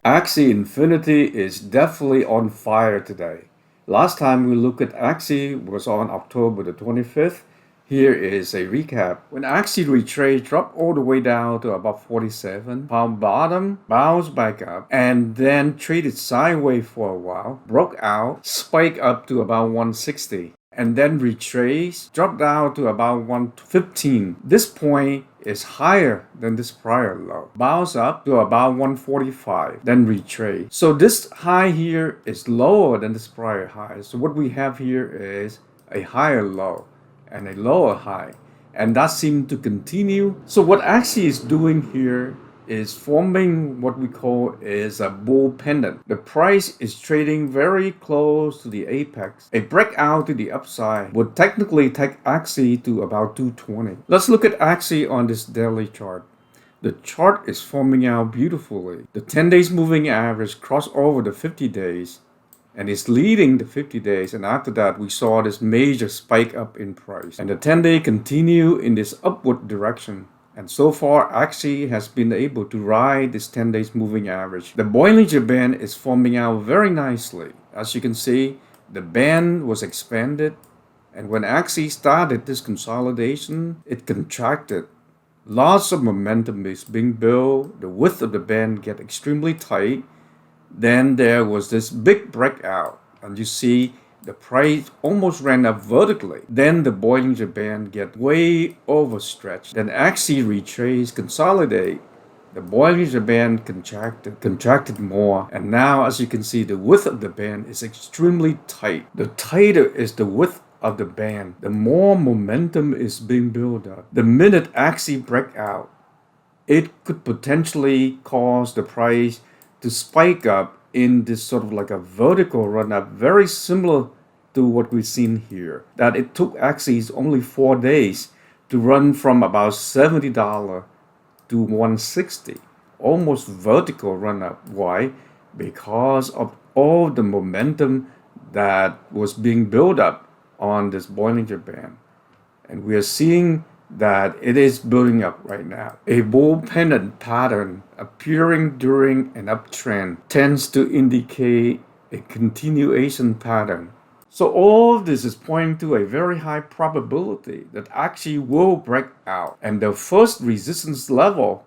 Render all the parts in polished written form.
Axie Infinity is definitely on fire today. Last time we looked at Axie was on October the 25th. Here is a recap. When Axie retraced, dropped all the way down to about 47, found bottom, bounced back up, and then traded sideways for a while, broke out, spiked up to about 160. And then retrace, drop down to about 115. This point is higher than this prior low. Bounce up to about 145, then retrace. So this high here is lower than this prior high. So what we have here is a higher low and a lower high. And that seemed to continue. So what Axie is doing here is forming what we call is a bull pendant. The price is trading very close to the apex. A breakout to the upside would technically take Axie to about 220. Let's look at Axie on this daily chart. The chart is forming out beautifully. The 10 days moving average crossed over the 50 days and is leading the 50 days, and after that we saw this major spike up in price. And the 10-day continue in this upward direction. And so far, Axie has been able to ride this 10 days moving average. The Bollinger Band is forming out very nicely. As you can see, the band was expanded. And when Axie started this consolidation, it contracted. Lots of momentum is being built. The width of the band get extremely tight. Then there was this big breakout. And you see the price almost ran up vertically. Then the Bollinger Band get way overstretched. Then Axie retrace, consolidate. The Bollinger Band contracted more. And now, as you can see, the width of the band is extremely tight. The tighter is the width of the band, the more momentum is being built up. The minute Axie break out, it could potentially cause the price to spike up in this sort of like a vertical run up, very similar to what we've seen here. That it took Axie only 4 days to run from about $70 to 160, almost vertical run up. Why? Because of all the momentum that was being built up on this Bollinger Band. And we are seeing that it is building up right now. A bull pendant pattern appearing during an uptrend tends to indicate a continuation pattern. So all of this is pointing to a very high probability that Axie will break out. And the first resistance level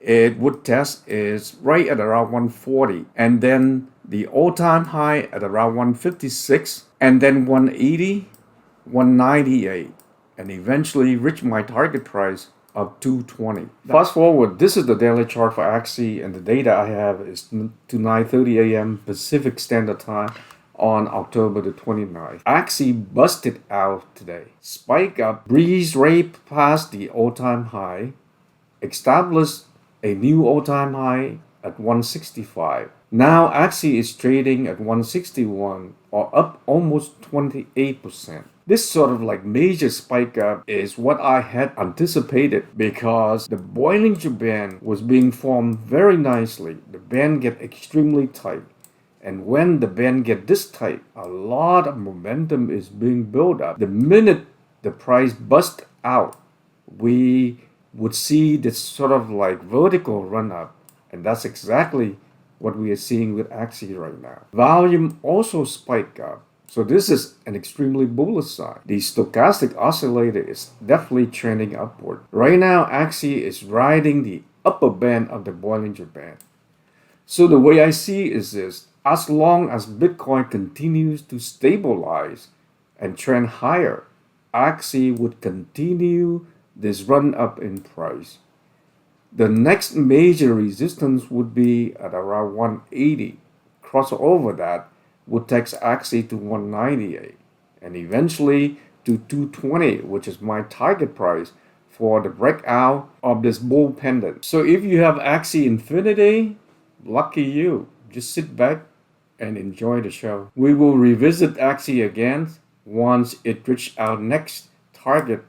it would test is right at around 140. And then the all-time high at around 156. And then 180, 198. And eventually reach my target price of 220. Fast forward, this is the daily chart for Axie, and the data I have is to 9:30 a.m. Pacific Standard Time on October the 29th. Axie busted out today. Spike up, breeze right past the all-time high, established a new all-time high at 165. Now Axie is trading at 161, or up almost 28%. This sort of like major spike up is what I had anticipated because the Bollinger Band was being formed very nicely. The band get extremely tight. And when the band get this tight, a lot of momentum is being built up. The minute the price bust out, we would see this sort of like vertical run up. And that's exactly what we are seeing with Axie right now. Volume also spiked up. So this is an extremely bullish sign. The stochastic oscillator is definitely trending upward. Right now, Axie is riding the upper band of the Bollinger Band. So the way I see is this: as long as Bitcoin continues to stabilize and trend higher, Axie would continue this run up in price. The next major resistance would be at around 180. Cross over that would take Axie to 198 and eventually to 220, which is my target price for the breakout of this bull pendant. So if you have Axie Infinity, lucky you. Just sit back and enjoy the show. We will revisit Axie again once it reaches our next target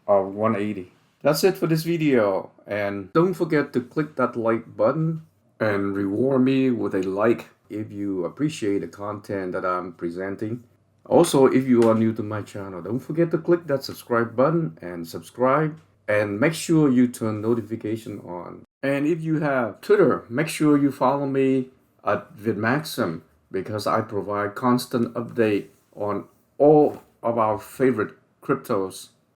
of 180. That's it for this video, and don't forget to click that like button and reward me with a like if you appreciate the content that I'm presenting. Also, if you are new to my channel, don't forget to click that subscribe button and subscribe And make sure you turn notification on. And if you have Twitter, make sure you follow me at Vietmaxim because I provide constant update on all of our favorite cryptos.